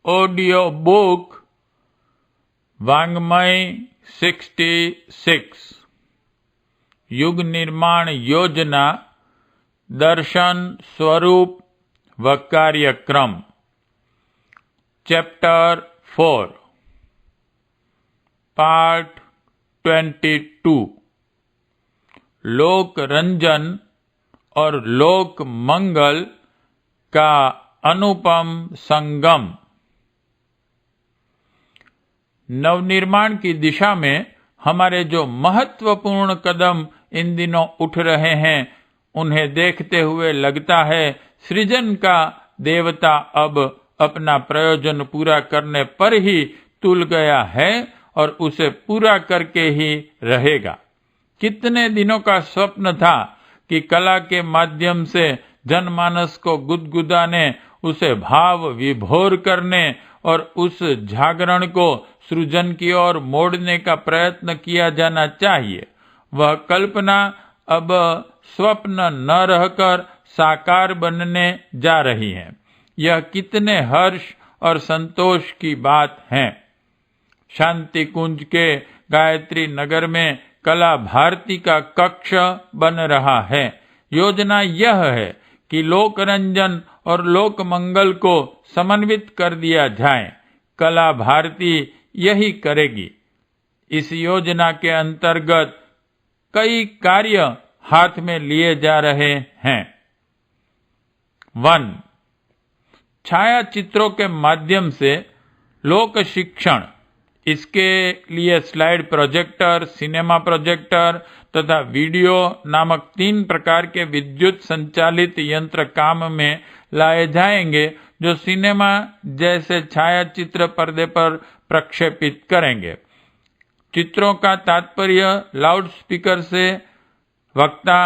Audio book वाङ्मय 66 युग निर्माण योजना दर्शन स्वरूप व कार्यक्रम चैप्टर 4 पार्ट 22 लोक रंजन और लोक मंगल का अनुपम संगम। नवनिर्माण की दिशा में हमारे जो महत्वपूर्ण कदम इन दिनों उठ रहे हैं, उन्हें देखते हुए लगता है सृजन का देवता अब अपना प्रयोजन पूरा करने पर ही तुल गया है और उसे पूरा करके ही रहेगा। कितने दिनों का स्वप्न था कि कला के माध्यम से जनमानस को गुदगुदाने, उसे भाव विभोर करने और उस जागरण को सृजन की ओर मोड़ने का प्रयत्न किया जाना चाहिए। वह कल्पना अब स्वप्न न रहकर साकार बनने जा रही है। यह कितने हर्ष और संतोष की बात है। शांति कुंज के गायत्री नगर में कला भारती का कक्ष बन रहा है। योजना यह है कि लोक रंजन और लोक मंगल को समन्वित कर दिया जाए। कला भारती यही करेगी। इस योजना के अंतर्गत कई कार्य हाथ में लिए जा रहे हैं। 1. छायाचित्रों के माध्यम से लोक शिक्षण। इसके लिए स्लाइड प्रोजेक्टर, सिनेमा प्रोजेक्टर तथा वीडियो नामक 3 प्रकार के विद्युत संचालित यंत्र काम में लाए जाएंगे, जो सिनेमा जैसे छायाचित्र पर्दे पर प्रक्षेपित करेंगे। चित्रों का तात्पर्य लाउडस्पीकर से वक्ता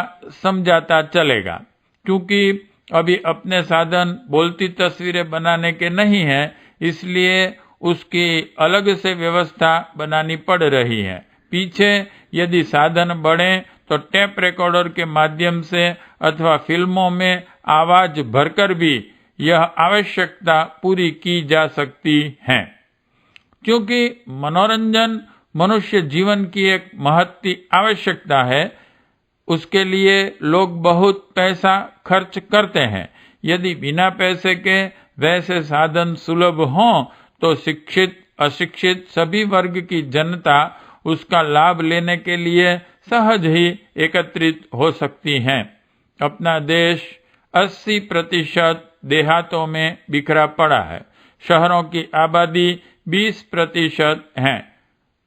समझाता चलेगा। क्योंकि अभी अपने साधन बोलती तस्वीरें बनाने के नहीं हैं, इसलिए उसकी अलग से व्यवस्था बनानी पड़ रही है। पीछे यदि साधन बढ़े तो टेप रिकॉर्डर के माध्यम से अथवा फिल्मों में आवाज भरकर भी यह आवश्यकता पूरी की जा सकती है। क्योंकि मनोरंजन मनुष्य जीवन की एक महत्ती आवश्यकता है, उसके लिए लोग बहुत पैसा खर्च करते हैं। यदि बिना पैसे के वैसे साधन सुलभ हों तो शिक्षित अशिक्षित सभी वर्ग की जनता उसका लाभ लेने के लिए सहज ही एकत्रित हो सकती है। अपना देश 80% देहातों में बिखरा पड़ा है। शहरों की आबादी 20% है।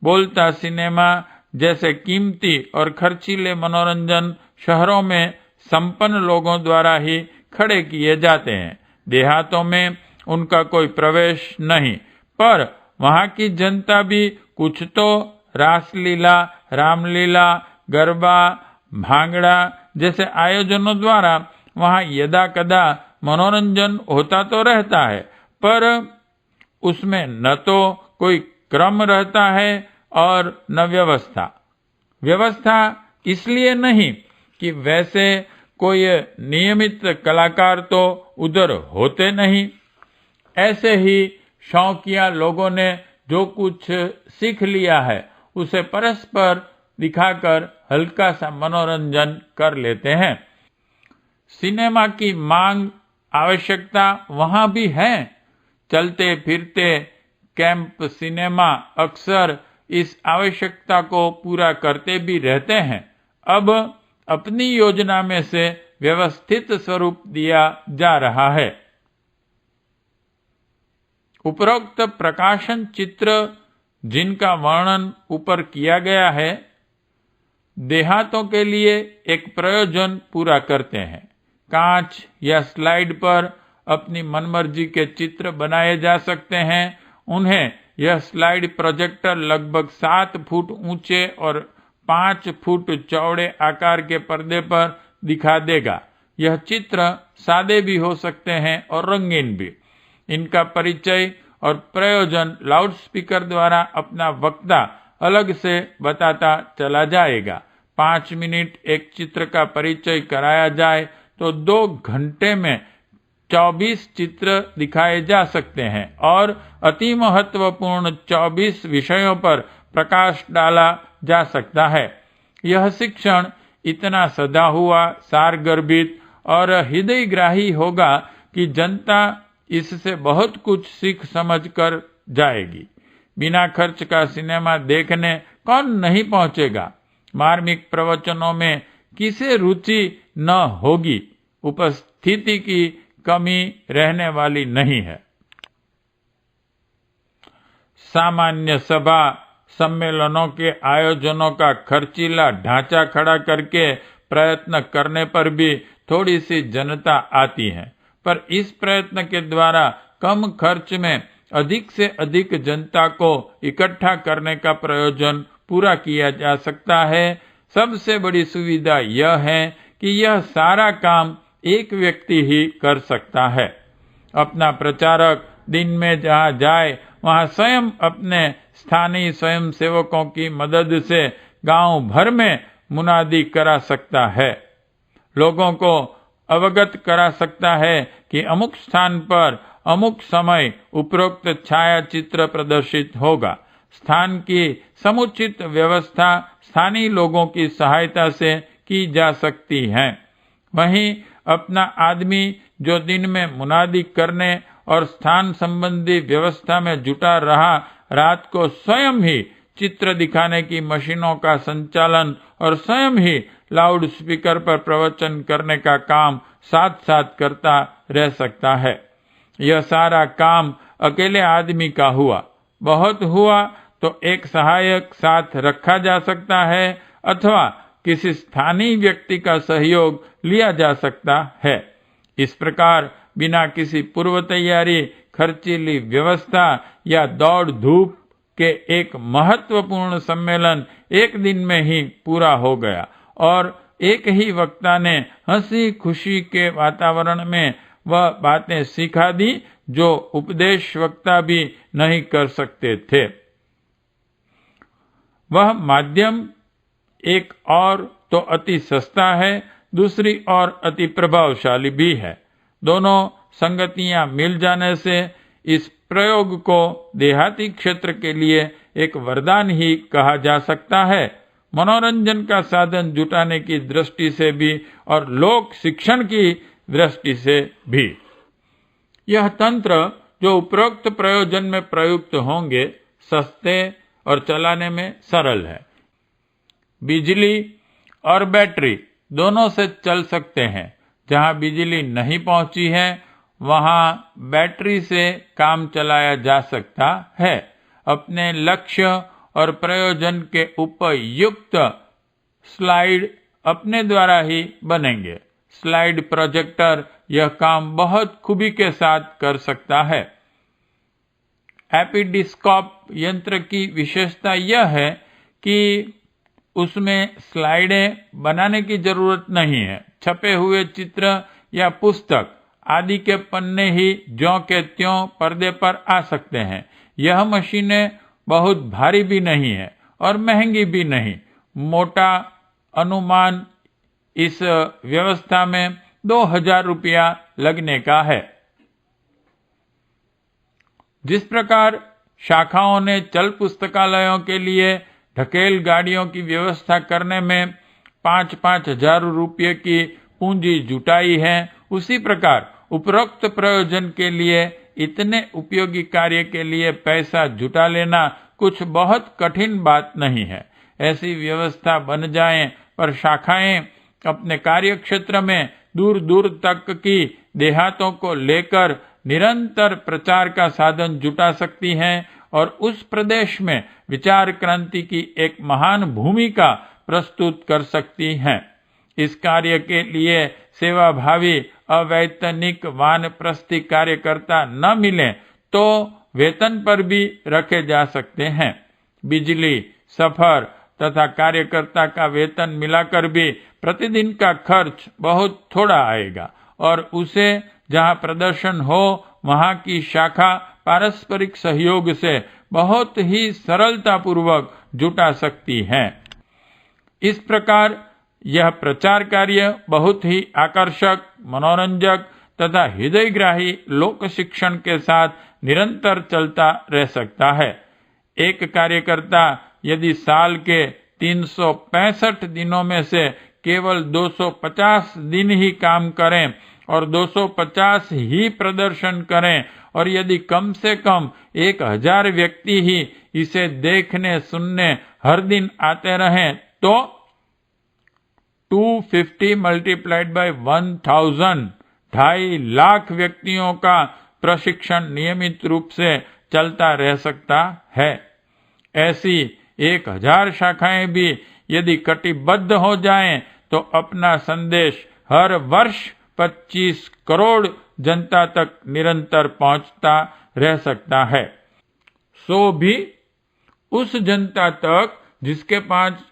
बोलता सिनेमा जैसे कीमती और खर्चीले मनोरंजन शहरों में संपन्न लोगों द्वारा ही खड़े किए जाते हैं। देहातों में उनका कोई प्रवेश नहीं, पर वहां की जनता भी कुछ तो रासलीला, रामलीला, गरबा, भांगड़ा जैसे आयोजनों द्वारा वहां यदा कदा मनोरंजन होता तो रहता है, पर उसमें न तो कोई क्रम रहता है और न व्यवस्था। व्यवस्था इसलिए नहीं कि वैसे कोई नियमित कलाकार तो उधर होते नहीं। ऐसे ही शौकिया लोगों ने जो कुछ सीख लिया है, उसे परस्पर दिखाकर हल्का सा मनोरंजन कर लेते हैं। सिनेमा की मांग आवश्यकता वहां भी है। चलते फिरते कैंप सिनेमा अक्सर इस आवश्यकता को पूरा करते भी रहते हैं। अब अपनी योजना में से व्यवस्थित स्वरूप दिया जा रहा है। उपरोक्त प्रकाशन चित्र जिनका वर्णन ऊपर किया गया है, देहातों के लिए एक प्रयोजन पूरा करते हैं। कांच या स्लाइड पर अपनी मनमर्जी के चित्र बनाए जा सकते हैं। उन्हें यह स्लाइड प्रोजेक्टर लगभग 7 फुट ऊंचे और 5 फुट चौड़े आकार के पर्दे पर दिखा देगा। यह चित्र सादे भी हो सकते हैं और रंगीन भी। इनका परिचय और प्रयोजन लाउडस्पीकर द्वारा अपना वक्ता अलग से बताता चला जाएगा। 5 मिनट एक चित्र का परिचय कराया जाए तो 2 घंटे में 24 चित्र दिखाए जा सकते हैं और अति महत्वपूर्ण 24 विषयों पर प्रकाश डाला जा सकता है। यह शिक्षण इतना सदा हुआ, सारगर्भित और हृदयग्राही होगा कि जनता इससे बहुत कुछ सीख समझ कर जाएगी। बिना खर्च का सिनेमा देखने कौन नहीं पहुंचेगा? मार्मिक प्रवचनों में किसे रुचि न होगी? उपस्थिति की कमी रहने वाली नहीं है। सामान्य सभा सम्मेलनों के आयोजनों का खर्चीला ढांचा खड़ा करके प्रयत्न करने पर भी थोड़ी सी जनता आती है, पर इस प्रयत्न के द्वारा कम खर्च में अधिक से अधिक जनता को इकट्ठा करने का प्रयोजन पूरा किया जा सकता है। सबसे बड़ी सुविधा यह है कि यह सारा काम एक व्यक्ति ही कर सकता है। अपना प्रचारक दिन में जहां जाए वहां स्वयं अपने स्थानीय स्वयंसेवकों की मदद से गांव भर में मुनादी करा सकता है। लोगों को अवगत करा सकता है कि अमुक स्थान पर अमुक समय उपरोक्त छाया चित्र प्रदर्शित होगा। स्थान की समुचित व्यवस्था स्थानीय लोगों की सहायता से की जा सकती है। वहीं अपना आदमी जो दिन में मुनादी करने और स्थान संबंधी व्यवस्था में जुटा रहा, रात को स्वयं ही चित्र दिखाने की मशीनों का संचालन और स्वयं ही लाउड स्पीकर पर प्रवचन करने का काम साथ साथ करता रह सकता है। यह सारा काम अकेले आदमी का हुआ। बहुत हुआ तो एक सहायक साथ रखा जा सकता है अथवा किसी स्थानीय व्यक्ति का सहयोग लिया जा सकता है। इस प्रकार बिना किसी पूर्व तैयारी, खर्चीली व्यवस्था या दौड़ धूप के एक महत्वपूर्ण सम्मेलन एक दिन में ही पूरा हो गया और एक ही वक्ता ने हंसी खुशी के वातावरण में वह बातें सिखा दी जो उपदेश वक्ता भी नहीं कर सकते थे। वह माध्यम एक और तो अति सस्ता है, दूसरी ओर अति प्रभावशाली भी है। दोनों संगतियां मिल जाने से इस प्रयोग को देहाती क्षेत्र के लिए एक वरदान ही कहा जा सकता है। मनोरंजन का साधन जुटाने की दृष्टि से भी और लोक शिक्षण की दृष्टि से भी यह तंत्र जो उपरोक्त प्रयोजन में प्रयुक्त होंगे सस्ते और चलाने में सरल है। बिजली और बैटरी दोनों से चल सकते हैं। जहां बिजली नहीं पहुंची है वहां बैटरी से काम चलाया जा सकता है। अपने लक्ष्य और प्रयोजन के उपयुक्त स्लाइड अपने द्वारा ही बनेंगे। स्लाइड प्रोजेक्टर यह काम बहुत खूबी के साथ कर सकता है। एपिडिस्कोप यंत्र की विशेषता यह है कि उसमें स्लाइडें बनाने की जरूरत नहीं है। छपे हुए चित्र या पुस्तक आदि के पन्ने ही ज्यों के त्यों पर्दे पर आ सकते हैं। यह मशीनें बहुत भारी भी नहीं है और महंगी भी नहीं। मोटा अनुमान इस व्यवस्था में 2000 रुपया लगने का है। जिस प्रकार शाखाओं ने चल पुस्तकालयों के लिए ढकेल गाड़ियों की व्यवस्था करने में 5-5 हजार रुपये की पूंजी जुटाई है, उसी प्रकार उपरोक्त प्रयोजन के लिए इतने उपयोगी कार्य के लिए पैसा जुटा लेना कुछ बहुत कठिन बात नहीं है। ऐसी व्यवस्था बन जाए पर शाखाएं अपने कार्य क्षेत्र में दूर दूर तक की देहातों को लेकर निरंतर प्रचार का साधन जुटा सकती हैं और उस प्रदेश में विचार क्रांति की एक महान भूमिका प्रस्तुत कर सकती हैं। इस कार्य के लिए सेवाभावी अवैतनिक वानप्रस्थी कार्यकर्ता न मिले तो वेतन पर भी रखे जा सकते हैं। बिजली, सफर तथा कार्यकर्ता का वेतन मिलाकर भी प्रतिदिन का खर्च बहुत थोड़ा आएगा और उसे जहां प्रदर्शन हो वहां की शाखा पारस्परिक सहयोग से बहुत ही सरलता पूर्वक जुटा सकती है। इस प्रकार यह प्रचार कार्य बहुत ही आकर्षक, मनोरंजक तथा हृदयग्राही लोक शिक्षण के साथ निरंतर चलता रह सकता है। एक कार्यकर्ता यदि साल के 365 दिनों में से केवल 250 दिन ही काम करें और 250 ही प्रदर्शन करें और यदि कम से कम 1000 व्यक्ति ही इसे देखने सुनने हर दिन आते रहें तो 250 मल्टीप्लाइड बाय 1000 2.5 लाख व्यक्तियों का प्रशिक्षण नियमित रूप से चलता रह सकता है। ऐसी 1000 शाखाएं भी यदि कटिबद्ध हो जाएं तो अपना संदेश हर वर्ष 25 करोड़ जनता तक निरंतर पहुंचता रह सकता है, सो भी उस जनता तक जिसके पास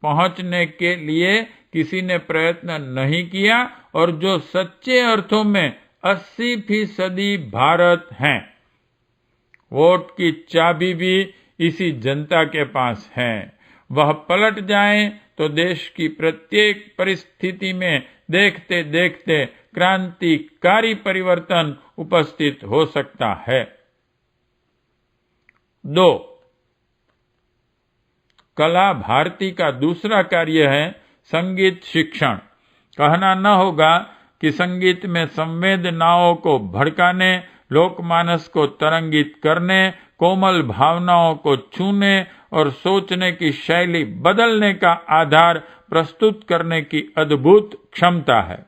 पहुंचने के लिए किसी ने प्रयत्न नहीं किया और जो सच्चे अर्थों में 80% भारत हैं। वोट की चाबी भी इसी जनता के पास है। वह पलट जाए तो देश की प्रत्येक परिस्थिति में देखते देखते क्रांतिकारी परिवर्तन उपस्थित हो सकता है। 2. कला भारती का दूसरा कार्य है संगीत शिक्षण। कहना न होगा कि संगीत में संवेदनाओं को भड़काने, लोकमानस को तरंगित करने, कोमल भावनाओं को छूने और सोचने की शैली बदलने का आधार प्रस्तुत करने की अद्भुत क्षमता है।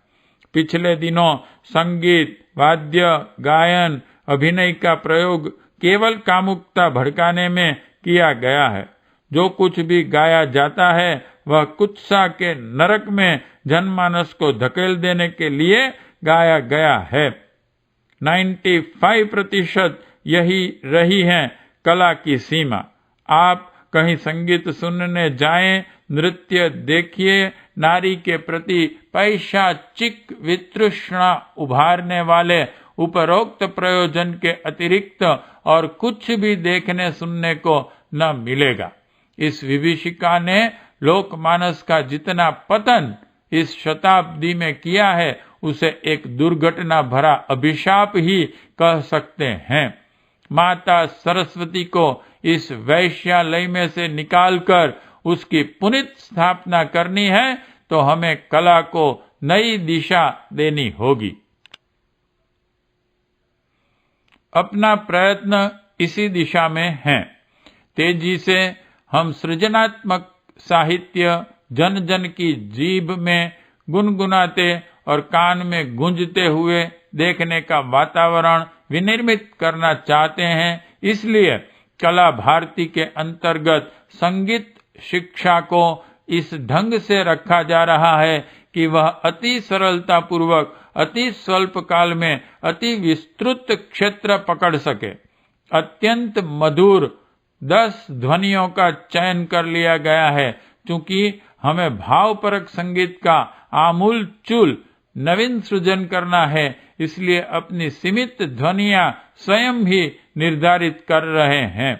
पिछले दिनों संगीत, वाद्य, गायन, अभिनय का प्रयोग केवल कामुकता भड़काने में किया गया है। जो कुछ भी गाया जाता है वह कुत्सा के नरक में जनमानस को धकेल देने के लिए गाया गया है। 95% यही रही है कला की सीमा। आप कहीं संगीत सुनने जाएं, नृत्य देखिए, नारी के प्रति पैशाचिक वितृष्णा उभारने वाले उपरोक्त प्रयोजन के अतिरिक्त और कुछ भी देखने सुनने को न मिलेगा। इस विभीषिका ने लोकमानस का जितना पतन इस शताब्दी में किया है उसे एक दुर्घटना भरा अभिशाप ही कह सकते हैं। माता सरस्वती को इस वैश्यालय में से निकालकर उसकी पुनित स्थापना करनी है तो हमें कला को नई दिशा देनी होगी। अपना प्रयत्न इसी दिशा में है। तेजी से हम सृजनात्मक साहित्य जन जन की जीभ में गुनगुनाते और कान में गूंजते हुए देखने का वातावरण विनिर्मित करना चाहते हैं। इसलिए कला भारती के अंतर्गत संगीत शिक्षा को इस ढंग से रखा जा रहा है कि वह अति सरलता पूर्वक अति स्वल्प काल में अति विस्तृत क्षेत्र पकड़ सके। अत्यंत मधुर 10 ध्वनियों का चयन कर लिया गया है। क्योंकि हमें भावपरक संगीत का आमूल चूल नवीन सृजन करना है, इसलिए अपनी सीमित ध्वनियां स्वयं ही निर्धारित कर रहे हैं।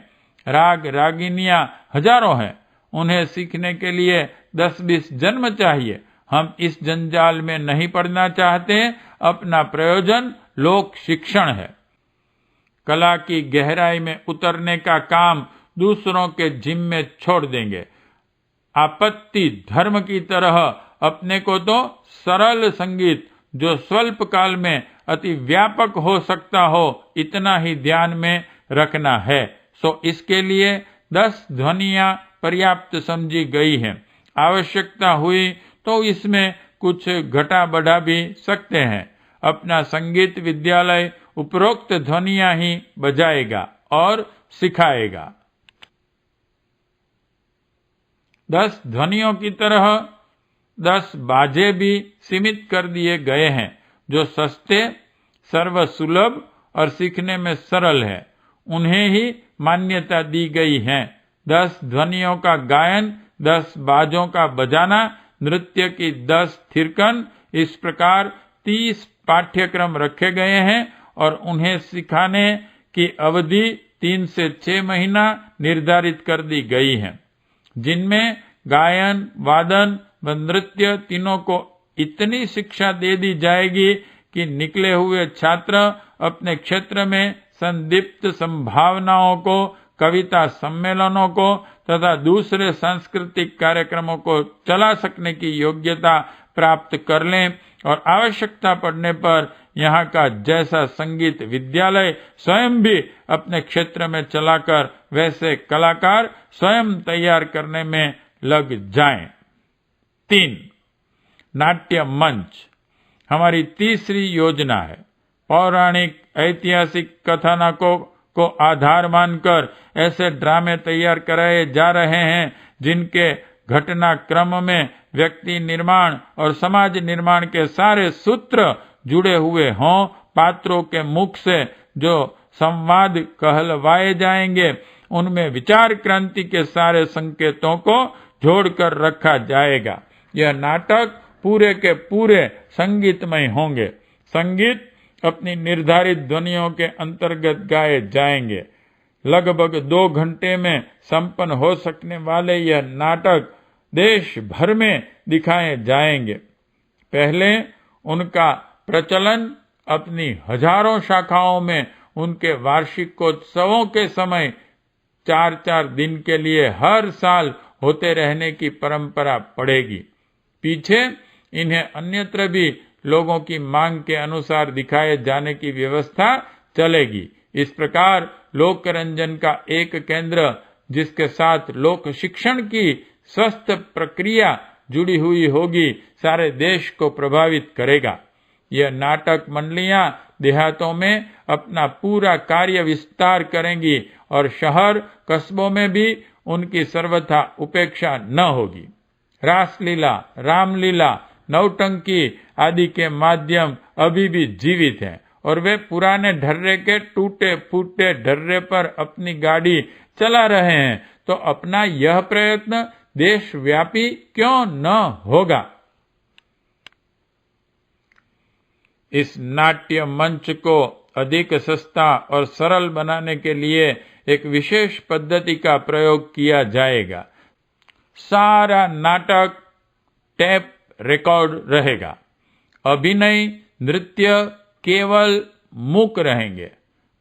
राग रागिनियां हजारों हैं, उन्हें सीखने के लिए 10-20 जन्म चाहिए। हम इस जंजाल में नहीं पड़ना चाहते। अपना प्रयोजन लोक शिक्षण है। कला की गहराई में उतरने का काम दूसरों के जिम्मे छोड़ देंगे। आपत्ति धर्म की तरह अपने को तो सरल संगीत जो स्वल्प काल में अति व्यापक हो सकता हो इतना ही ध्यान में रखना है। सो इसके लिए 10 ध्वनियां पर्याप्त समझी गई हैं। आवश्यकता हुई तो इसमें कुछ घटा बढ़ा भी सकते हैं। अपना संगीत विद्यालय उपरोक्त ध्वनियां ही बजाएगा और सिखाएगा। 10 ध्वनियों की तरह 10 बाजे भी सीमित कर दिए गए हैं जो सस्ते, सर्वसुलभ और सीखने में सरल है। उन्हें ही मान्यता दी गई है। 10 ध्वनियों का गायन, 10 बाजों का बजाना, नृत्य की 10 थिरकन, इस प्रकार 30 पाठ्यक्रम रखे गए हैं और उन्हें सिखाने की अवधि 3 से 6 महीना निर्धारित कर दी गई है, जिनमें गायन, वादन व नृत्य तीनों को इतनी शिक्षा दे दी जाएगी कि निकले हुए छात्र अपने क्षेत्र में संदीप्त संभावनाओं को, कविता सम्मेलनों को तथा दूसरे सांस्कृतिक कार्यक्रमों को चला सकने की योग्यता प्राप्त कर लें और आवश्यकता पड़ने पर यहाँ का जैसा संगीत विद्यालय स्वयं भी अपने क्षेत्र में चलाकर वैसे कलाकार स्वयं तैयार करने में लग जाएं। 3. नाट्य मंच हमारी तीसरी योजना है। पौराणिक ऐतिहासिक कथानकों को आधार मानकर ऐसे ड्रामे तैयार कराए जा रहे हैं जिनके घटनाक्रम में व्यक्ति निर्माण और समाज निर्माण के सारे सूत्र जुड़े हुए हों। पात्रों के मुख से जो संवाद कहलवाए जाएंगे उनमें विचार क्रांति के सारे संकेतों को जोड़कर रखा जाएगा। यह नाटक पूरे के पूरे संगीतमय होंगे। संगीत अपनी निर्धारित ध्वनियों के अंतर्गत गाए जाएंगे। लगभग 2 घंटे में संपन्न हो सकने वाले यह नाटक देश भर में दिखाए जाएंगे। पहले उनका प्रचलन अपनी हजारों शाखाओं में उनके वार्षिकोत्सवों के समय 4-4 दिन के लिए हर साल होते रहने की परंपरा पड़ेगी। पीछे इन्हें अन्यत्र भी लोगों की मांग के अनुसार दिखाए जाने की व्यवस्था चलेगी। इस प्रकार लोक रंजन का एक केंद्र जिसके साथ लोक शिक्षण की स्वस्थ प्रक्रिया जुड़ी हुई होगी सारे देश को प्रभावित करेगा। यह नाटक मंडलियां देहातों में अपना पूरा कार्य विस्तार करेंगी और शहर कस्बों में भी उनकी सर्वथा उपेक्षा न होगी। रासलीला, रामलीला, नौटंकी आदि के माध्यम अभी भी जीवित हैं और वे पुराने ढर्रे के टूटे फूटे ढर्रे पर अपनी गाड़ी चला रहे हैं, तो अपना यह प्रयत्न देशव्यापी क्यों न होगा। इस नाट्य मंच को अधिक सस्ता और सरल बनाने के लिए एक विशेष पद्धति का प्रयोग किया जाएगा। सारा नाटक टेप रिकॉर्ड रहेगा। अभिनय, नृत्य केवल मूक रहेंगे।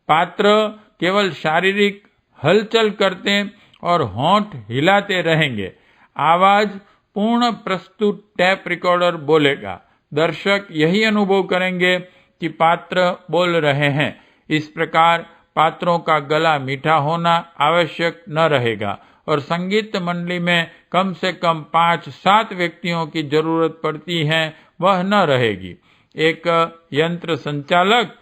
पात्र केवल शारीरिक हलचल करते और होंठ हिलाते रहेंगे। आवाज पूर्ण प्रस्तुत टेप रिकॉर्डर बोलेगा। दर्शक यही अनुभव करेंगे कि पात्र बोल रहे हैं। इस प्रकार पात्रों का गला मीठा होना आवश्यक न रहेगा और संगीत मंडली में कम से कम 5-7 व्यक्तियों की जरूरत पड़ती है वह न रहेगी। एक यंत्र संचालक,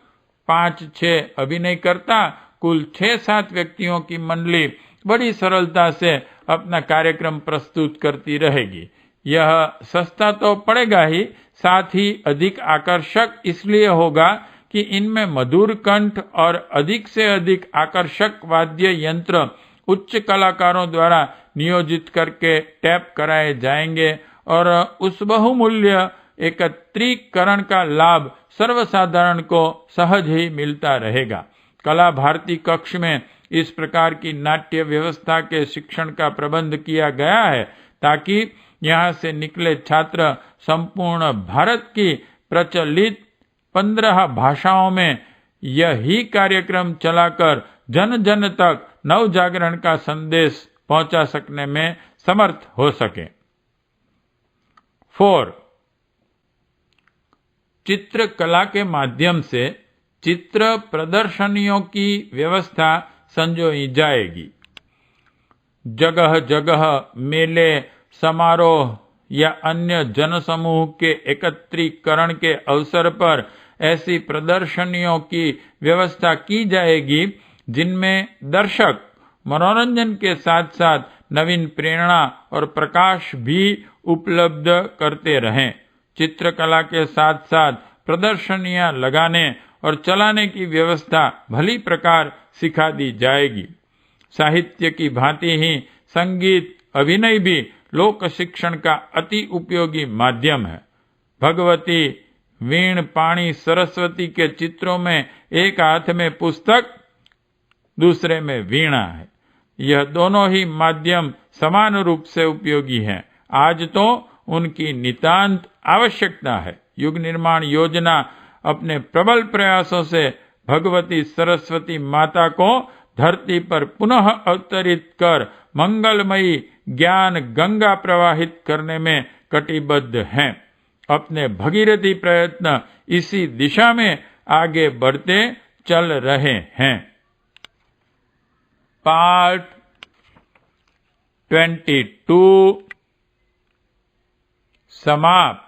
5-6 अभिनयकर्ता, कुल 6-7 व्यक्तियों की मंडली बड़ी सरलता से अपना कार्यक्रम प्रस्तुत करती रहेगी। यह सस्ता तो पड़ेगा ही, साथ ही अधिक आकर्षक इसलिए होगा कि इनमें मधुर कंठ और अधिक से अधिक आकर्षक वाद्य यंत्र उच्च कलाकारों द्वारा नियोजित करके टैप कराए जाएंगे और उस बहुमूल्य एकत्रीकरण का लाभ सर्वसाधारण को सहज ही मिलता रहेगा। कला भारती कक्ष में इस प्रकार की नाट्य व्यवस्था के शिक्षण का प्रबंध किया गया है ताकि यहाँ से निकले छात्र संपूर्ण भारत की प्रचलित 15 भाषाओं में यही कार्यक्रम चलाकर जन जन तक नव जागरण का संदेश पहुंचा सकने में समर्थ हो सके। 4. चित्रकला के माध्यम से चित्र प्रदर्शनियों की व्यवस्था संजोई जाएगी। जगह जगह मेले, समारोह या अन्य जनसमूह के एकत्रीकरण के अवसर पर ऐसी प्रदर्शनियों की व्यवस्था की जाएगी जिनमें दर्शक मनोरंजन के साथ साथ नवीन प्रेरणा और प्रकाश भी उपलब्ध करते रहें। चित्रकला के साथ साथ प्रदर्शनियां लगाने और चलाने की व्यवस्था भली प्रकार सिखा दी जाएगी। साहित्य की भांति ही संगीत, अभिनय भी लोक शिक्षण का अति उपयोगी माध्यम है। भगवती, वीण पाणी सरस्वती के चित्रों में एक हाथ में पुस्तक, दूसरे में वीणा है। यह दोनों ही माध्यम समान रूप से उपयोगी हैं। आज तो उनकी नितांत आवश्यकता है। युग निर्माण योजना अपने प्रबल प्रयासों से भगवती सरस्वती माता को धरती पर पुनः अवतरित कर मंगलमयी ज्ञान गंगा प्रवाहित करने में कटिबद्ध हैं। अपने भगीरथी प्रयत्न इसी दिशा में आगे बढ़ते चल रहे हैं। पार्ट 22 समाप्त।